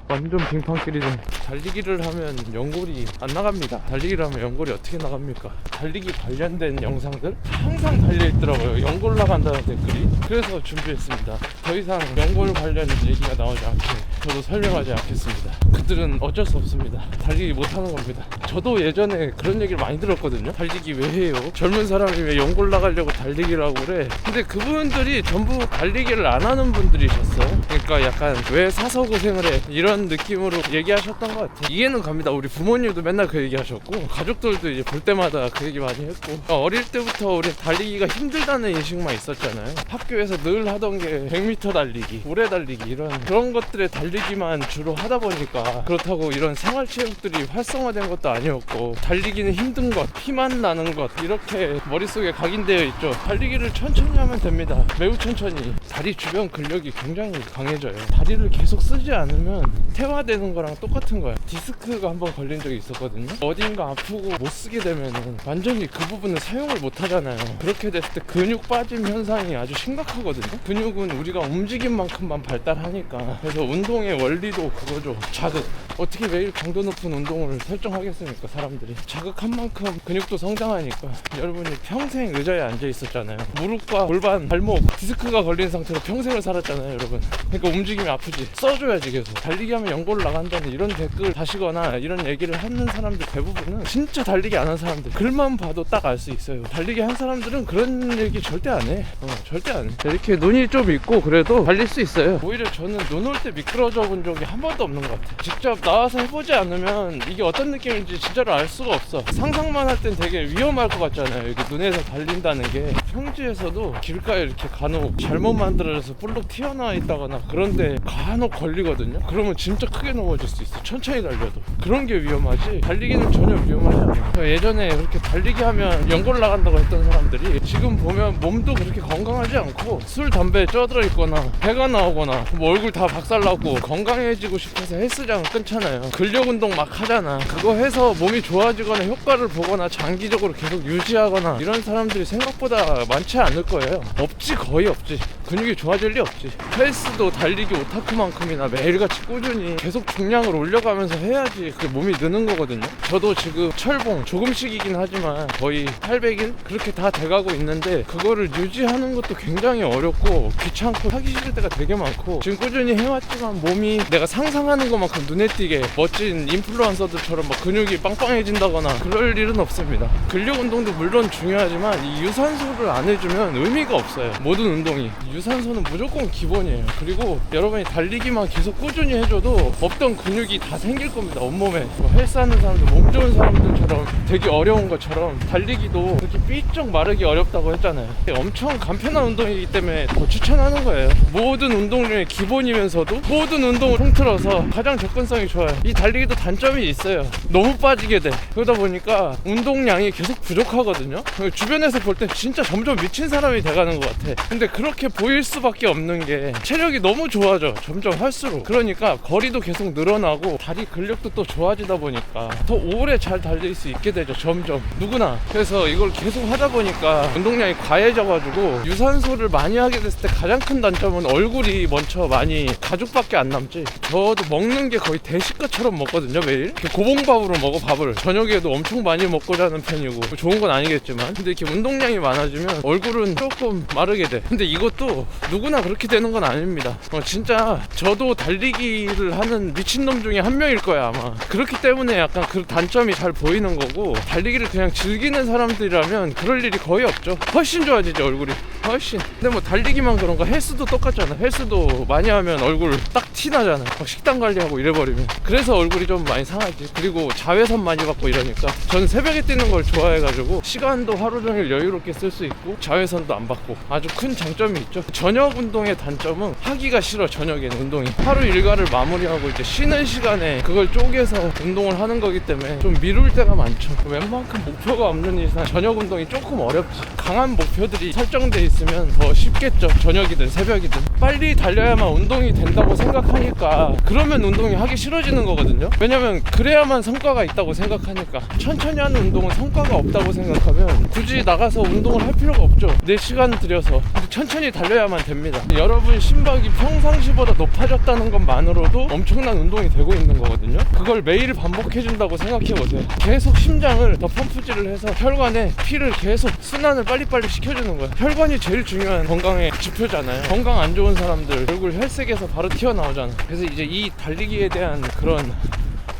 완전 빙판길이네. 달리기를 하면 연골이 안 나갑니다. 달리기를 하면 연골이 어떻게 나갑니까? 달리기 관련된 영상들 항상 달려있더라고요. 연골 나간다는 댓글이. 그래서 준비했습니다. 더 이상 연골 관련 얘기가 나오지 않게 저도 설명하지 않겠습니다. 그들은 어쩔 수 없습니다. 달리기 못하는 겁니다. 저도 예전에 그런 얘기를 많이 들었거든요. 달리기 왜 해요? 젊은 사람이 왜 연골 나가려고 달리기를 하고 그래? 근데 그분들이 전부 달리기를 안 하는 분들이셨어요. 그러니까 약간 왜 사서 고생을 해? 이런 느낌으로 얘기하셨던 것 같아요. 이해는 갑니다. 우리 부모님도 맨날 그 얘기하셨고 가족들도 이제 볼 때마다 그 얘기 많이 했고, 어릴 때부터 우리 달리기가 힘들다는 인식만 있었잖아요. 학교에서 늘 하던 게 100m 달리기, 오래 달리기, 이런 그런 것들의 달리기만 주로 하다 보니까, 그렇다고 이런 생활체육들이 활성화된 것도 아니었고, 달리기는 힘든 것, 피만 나는 것, 이렇게 머릿속에 각인되어 있죠. 달리기를 천천히 하면 됩니다. 매우 천천히. 다리 주변 근력이 굉장히 강해져요. 다리를 계속 쓰지 않으면 퇴화되는 거랑 똑같은 거예요. 디스크가 한번 걸린 적이 있었거든요. 어딘가 아프고 못 쓰게 되면은 완전히 그 부분을 사용을 못 하잖아요. 그렇게 됐을 때 근육 빠짐 현상이 아주 심각하거든요. 근육은 우리가 움직인 만큼만 발달하니까. 그래서 운동의 원리도 그거죠. 자극. 어떻게 매일 강도 높은 운동을 설정하겠습니까? 사람들이 자극한 만큼 근육도 성장하니까. 여러분이 평생 의자에 앉아 있었잖아요. 무릎과 골반, 발목 디스크가 걸린 상태로 평생을 살았잖아요, 여러분. 그러니까 움직이면 아프지. 써줘야지 계속. 달리기 하면 연골 나간다는 이런 댓글 다시거나 이런 얘기를 하는 사람들 대부분은 진짜 달리기 안 한 사람들. 글만 봐도 딱 알 수 있어요. 달리기 한 사람들은 그런 얘기 절대 안 해. 절대 안 해. 이렇게 눈이 좀 있고 그래도 달릴 수 있어요. 오히려 저는 눈 올 때 미끄러져 본 적이 한 번도 없는 것 같아요. 직접 나와서 해보지 않으면 이게 어떤 느낌인지 진짜로 알 수가 없어. 상상만 할 땐 되게 위험할 것 같잖아요. 이렇게 눈에서 달린다는 게. 평지에서도 길가에 이렇게 간혹 잘못 만들어져서 볼록 튀어나와 있다거나 그런데 간혹 걸리거든요. 그러면 진짜 크게 넘어질 수 있어. 천천히 달려도. 그런 게 위험하지 달리기는 전혀 위험하지 않아요. 예전에 그렇게 달리기 하면 연골 나간다고 했던 사람들이 지금 보면 몸도 그렇게 건강하지 않고 술, 담배에 쪄들어 있거나 배가 나오거나 뭐 얼굴 다 박살나고 건강해지고 싶어서 헬스장 끊잖아요. 근력 운동 막 하잖아. 그거 해서 몸이 좋아지거나 효과를 보거나 장기적으로 계속 유지하거나 이런 사람들이 생각보다 많지 않을 거예요. 없지. 거의 없지. 근육이 좋아질 리 없지. 헬스도 달리기 오타쿠만큼이나 매일같이 꾸준히 계속 중량을 올려가면서 해야지 그게 몸이 느는 거거든요. 저도 지금 철봉 조금씩이긴 하지만 거의 800일 그렇게 다 돼가고 있는데 그거를 유지하는 것도 굉장히 어렵고 귀찮고 하기 싫을 때가 되게 많고, 지금 꾸준히 해왔지만 몸이 내가 상상하는 것만큼 눈에 띄게 멋진 인플루언서들처럼 막 근육이 빵빵해진다거나 그럴 일은 없습니다. 근력 운동도 물론 중요하지만 이 유산소를 안 해주면 의미가 없어요. 모든 운동이 유산소는 무조건 기본이에요. 그리고 여러분이 달리기만 계속 꾸준히 해줘도 없던 근육이 다 생길 겁니다. 온몸에. 뭐 헬스하는 사람들, 몸 좋은 사람들처럼 되게 어려운 것처럼 달리기도 그렇게 삐쩍 마르기 어렵다고 했잖아요. 엄청 간편한 운동이기 때문에 더 추천하는 거예요. 모든 운동 중에 기본이면서도 모든 운동을 통틀어서 가장 접근성이 좋아요. 이 달리기도 단점이 있어요. 너무 빠지게 돼. 그러다 보니까 운동량이 계속 부족하거든요. 주변에서 볼 때 진짜 점점 미친 사람이 돼가는 것 같아. 근데 그렇게 보일 수밖에 없는 게 체력이 너무 좋아져. 점점 할수록. 그러니까 거리도 계속 늘어나고 다리 근력도 또 좋아지다 보니까 더 오래 잘 달릴 수 있게 되죠. 점점 누구나. 그래서 이걸 계속 하다 보니까 운동량이 과해져가지고 유산소를 많이 하게 됐을 때 가장 큰 단점은 얼굴이 먼저 많이 가죽밖에 안 남지. 저도 먹는 게 거의 대식가처럼 먹거든요. 매일 이렇게 고봉밥으로 먹어. 밥을 저녁에도 엄청 많이 먹고 자는 편이고, 좋은 건 아니겠지만 근데 이렇게 운동량이 많아지면 얼굴은 조금 마르게 돼. 근데 이것도 누구나 그렇게 되는 건 아닙니다. 진짜 저도 달리기를 하는 미친놈 중에 한 명일 거야 아마. 그렇기 때문에 약간 그 단점이 잘 보이는 거고, 달리기를 그냥 즐기는 사람들이라면 그럴 일이 거의 없죠. 훨씬 좋아지죠 얼굴이. 훨씬. 근데 뭐 달리기만 그런가? 헬스도 똑같잖아. 헬스도 많이 하면 얼굴 딱 티나잖아. 막 식단 관리하고 이래버리면. 그래서 얼굴이 좀 많이 상하지. 그리고 자외선 많이 받고 이러니까. 저는 새벽에 뛰는 걸 좋아해가지고 시간도 하루 종일 여유롭게 쓸 수 있고 자외선도 안 받고 아주 큰 장점이 있죠. 저녁 운동의 단점은 하기가 싫어. 저녁에는 운동이 하루 일과를 마무리하고 이제 쉬는 시간에 그걸 쪼개서 운동을 하는 거기 때문에 좀 미룰 때가 많죠. 웬만큼 목표가 없는 이상 저녁 운동이 조금 어렵지. 강한 목표들이 설정돼 있어 있으면 더 쉽겠죠. 저녁이든 새벽이든 빨리 달려야만 운동이 된다고 생각하니까 그러면 운동이 하기 싫어지는 거거든요. 왜냐면 그래야만 성과가 있다고 생각하니까. 천천히 하는 운동은 성과가 없다고 생각하면 굳이 나가서 운동을 할 필요가 없죠. 내 시간 들여서. 근데 천천히 달려야만 됩니다. 여러분 심박이 평상시보다 높아졌다는 것만으로도 엄청난 운동이 되고 있는 거거든요. 그걸 매일 반복해준다고 생각해보세요. 계속 심장을 더 펌프질을 해서 혈관에 피를 계속 순환을 빨리빨리 시켜주는 거예요. 혈관이 제일 중요한 건강의 지표잖아요. 건강 안 좋은 사람들 얼굴 혈색에서 바로 튀어나오잖아. 그래서 이제 이 달리기에 대한 그런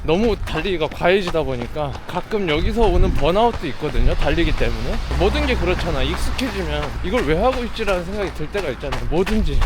너무 달리기가 과해지다 보니까 가끔 여기서 오는 번아웃도 있거든요. 달리기 때문에. 모든 게 그렇잖아. 익숙해지면 이걸 왜 하고 있지라는 생각이 들 때가 있잖아요. 뭐든지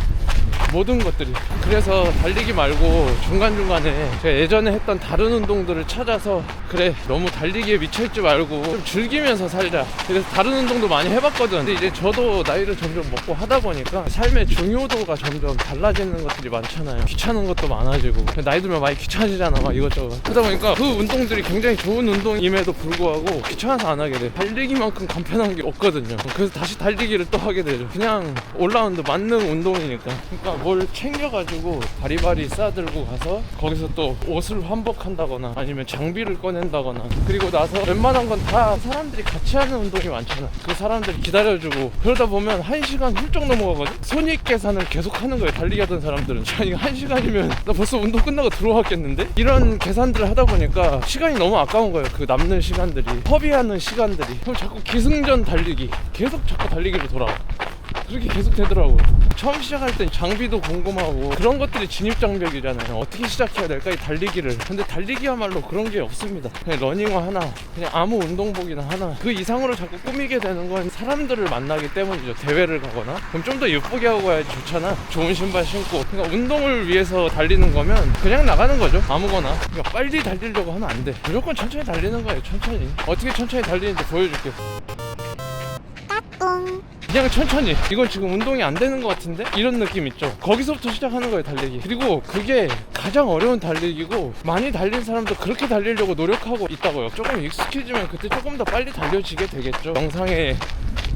모든 것들이. 그래서 달리기 말고 중간중간에 제가 예전에 했던 다른 운동들을 찾아서 그래 너무 달리기에 미쳐있지 말고 좀 즐기면서 살자. 그래서 다른 운동도 많이 해봤거든. 근데 이제 저도 나이를 점점 먹고 하다 보니까 삶의 중요도가 점점 달라지는 것들이 많잖아요. 귀찮은 것도 많아지고 나이 들면 많이 귀찮아지잖아 막 이것저것. 그러다 보니까 그 운동들이 굉장히 좋은 운동임에도 불구하고 귀찮아서 안 하게 돼. 달리기만큼 간편한 게 없거든요. 그래서 다시 달리기를 또 하게 되죠. 그냥 올라운드 만능 운동이니까. 그러니까 뭘 챙겨가지고 바리바리 싸들고 가서 거기서 또 옷을 환복한다거나 아니면 장비를 꺼낸다거나 그리고 나서 웬만한 건 다 사람들이 같이 하는 운동이 많잖아. 그 사람들이 기다려주고 그러다 보면 1시간 훌쩍 넘어가거든. 손익 계산을 계속 하는 거예요. 달리기 하던 사람들은. 아니 1시간이면 나 벌써 운동 끝나고 들어왔겠는데? 이런 계산들을 하다 보니까 시간이 너무 아까운 거예요. 그 남는 시간들이, 허비하는 시간들이. 그럼 자꾸 기승전 달리기, 계속 자꾸 달리기로 돌아와. 그렇게 계속 되더라고. 처음 시작할 땐 장비도 궁금하고 그런 것들이 진입장벽이잖아요. 어떻게 시작해야 될까 이 달리기를. 근데 달리기야말로 그런 게 없습니다. 그냥 러닝화 하나, 그냥 아무 운동복이나 하나, 그 이상으로 자꾸 꾸미게 되는 건 사람들을 만나기 때문이죠. 대회를 가거나. 그럼 좀 더 예쁘게 하고 가야지 좋잖아. 좋은 신발 신고. 그러니까 운동을 위해서 달리는 거면 그냥 나가는 거죠. 아무거나. 그러니까 빨리 달리려고 하면 안 돼. 무조건 천천히 달리는 거예요. 천천히. 어떻게 천천히 달리는지 보여줄게. 그냥 천천히. 이건 지금 운동이 안 되는 것 같은데? 이런 느낌 있죠. 거기서부터 시작하는 거예요 달리기. 그리고 그게 가장 어려운 달리기고 많이 달린 사람도 그렇게 달리려고 노력하고 있다고요. 조금 익숙해지면 그때 조금 더 빨리 달려지게 되겠죠. 영상에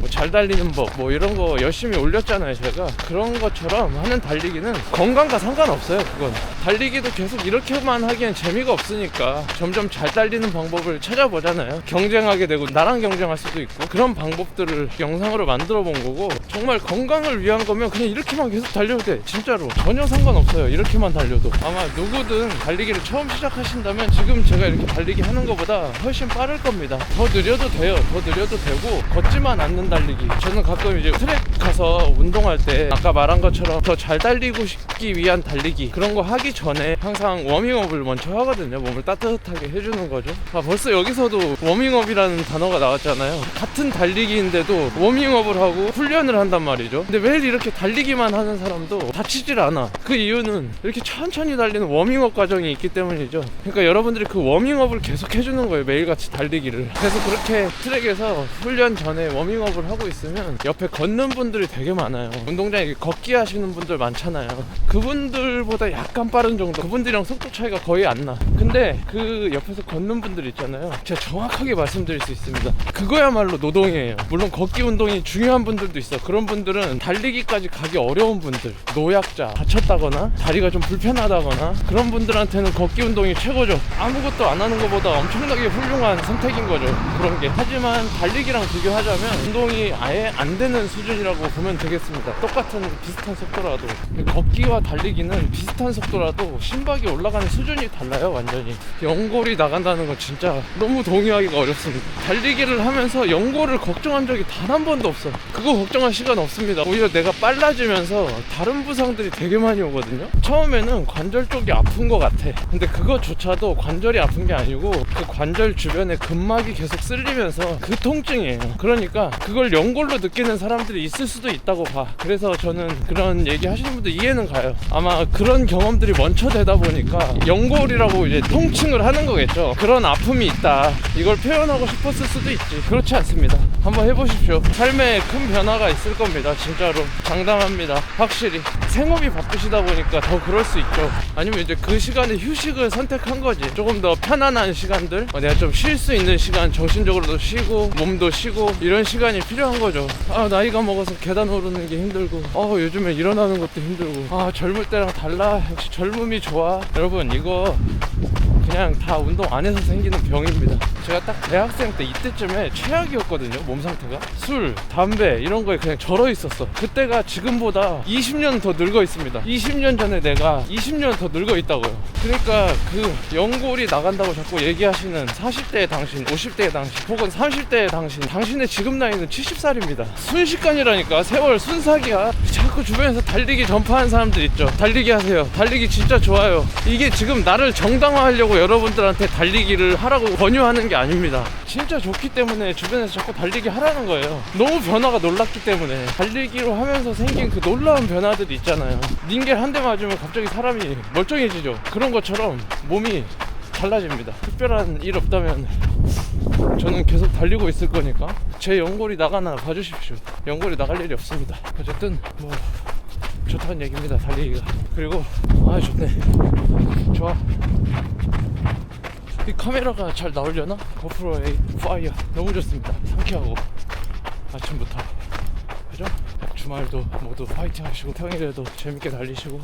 뭐 잘 달리는 법 뭐 이런 거 열심히 올렸잖아요 제가. 그런 것처럼 하는 달리기는 건강과 상관없어요. 그건 달리기도 계속 이렇게만 하기엔 재미가 없으니까 점점 잘 달리는 방법을 찾아보잖아요. 경쟁하게 되고 나랑 경쟁할 수도 있고 그런 방법들을 영상으로 만들어 본 거고, 정말 건강을 위한 거면 그냥 이렇게만 계속 달려도 돼. 진짜로 전혀 상관없어요. 이렇게만 달려도. 아마 누구든 달리기를 처음 시작하신다면 지금 제가 이렇게 달리기 하는 것보다 훨씬 빠를 겁니다. 더 느려도 돼요. 더 느려도 되고 걷지만 않는 달리기. 저는 가끔 이제 트랙 가서 운동할 때 아까 말한 것처럼 더 잘 달리고 싶기 위한 달리기, 그런 거 하기 전에 항상 워밍업을 먼저 하거든요. 몸을 따뜻하게 해주는 거죠. 벌써 여기서도 워밍업이라는 단어가 나왔잖아요. 같은 달리기인데도 워밍업을 하고 훈련을 한단 말이죠. 근데 매일 이렇게 달리기만 하는 사람도 다치질 않아. 그 이유는 이렇게 천천히 달리는 워밍업 과정이 있기 때문이죠. 그러니까 여러분들이 그 워밍업을 계속 해주는 거예요. 매일같이 달리기를. 그래서 그렇게 트랙에서 훈련 전에 워밍업을 하고 있으면 옆에 걷는 분들이 되게 많아요. 운동장에 걷기 하시는 분들 많잖아요. 그분들보다 약간 빠른 정도. 그분들이랑 속도 차이가 거의 안 나. 근데 그 옆에서 걷는 분들 있잖아요. 제가 정확하게 말씀드릴 수 있습니다. 그거야말로 노동이에요. 물론 걷기 운동이 중요한 분들도 있어. 그런 분들은 달리기까지 가기 어려운 분들, 노약자, 다쳤다거나 다리가 좀 불편하다거나 그런 분들한테는 걷기 운동이 최고죠. 아무것도 안 하는 것보다 엄청나게 훌륭한 선택인 거죠. 그런 게. 하지만 달리기랑 비교하자면 운동이 아예 안 되는 수준이라고 보면 되겠습니다. 똑같은 비슷한 속도라도. 걷기와 달리기는 비슷한 속도라도 심박이 올라가는 수준이 달라요. 완전히. 연골이 나간다는 건 진짜 너무 동의하기가 어렵습니다. 달리기를 하면서 연골을 걱정한 적이 단 한 번도 없어. 그거 걱정할 시간 없습니다. 오히려 내가 빨라지면서 다른 부상들이 되게 많이 오거든요. 처음에는 관절 쪽이 아픈 것 같아. 근데 그거조차도 관절이 아픈 게 아니고 그 관절 주변에 근막이 계속 쓸리면서 그 통증이에요. 그러니까 그걸 연골로 느끼는 사람들이 있을 수도 있다고 봐. 그래서 저는 그런 얘기 하시는 분들 이해는 가요. 아마 그런 경험들이 먼저 되다 보니까 연골이라고 이제 통칭을 하는 거겠죠. 그런 아픔이 있다, 이걸 표현하고 싶었을 수도 있지. 그렇지 않습니다. 한번 해보십시오. 삶에 큰 변화가 있을 겁니다. 진짜로 장담합니다. 확실히 생업이 바쁘시다 보니까 더 그럴 수 있죠. 아니면 이제 그 시간에 휴식을 선택한 거지. 조금 더 편안한 시간들, 내가 좀 쉴 수 있는 시간, 정신적으로도 쉬고 몸도 쉬고 이런 시간이 필요한 거죠. 아, 나이가 먹어서 계단 오르는 게 힘들고, 요즘에 일어나는 것도 힘들고, 아, 젊을 때랑 달라. 역시 젊음이 좋아. 여러분, 이거 그냥 다 운동 안 해서 생기는 병입니다. 제가 딱 대학생 때 이때쯤에 최악이었거든요. 몸 상태가 술, 담배 이런 거에 그냥 절어 있었어. 그때가 지금보다 20년 더 늙어 있습니다. 20년 전에 내가 20년 더 늙어 있다고요. 그러니까 그 연골이 나간다고 자꾸 얘기하시는 40대의 당신, 50대의 당신, 혹은 30대의 당신, 당신의 지금 나이는 70살입니다. 순식간이라니까. 세월 순삭이야. 자꾸 주변에서 달리기 전파하는 사람들 있죠. 달리기 하세요. 달리기 진짜 좋아요. 이게 지금 나를 정당화하려고 여러분들한테 달리기를 하라고 권유하는 게 아닙니다. 진짜 좋기 때문에 주변에서 자꾸 달리기 하라는 거예요. 너무 변화가 놀랍기 때문에. 달리기로 하면서 생긴 그 놀라운 변화들이 있잖아요. 닌겔 한 대 맞으면 갑자기 사람이 멀쩡해지죠. 그런 것처럼 몸이 달라집니다. 특별한 일 없다면 저는 계속 달리고 있을 거니까 제 연골이 나가나 봐주십시오. 연골이 나갈 일이 없습니다. 어쨌든 뭐 좋다는 얘기입니다, 달리기가. 그리고 좋네. 좋아. 이 카메라가 잘 나오려나? 고프로 8 파이어 너무 좋습니다. 상쾌하고 아침부터, 그죠? 주말도 모두 파이팅 하시고 평일에도 재밌게 달리시고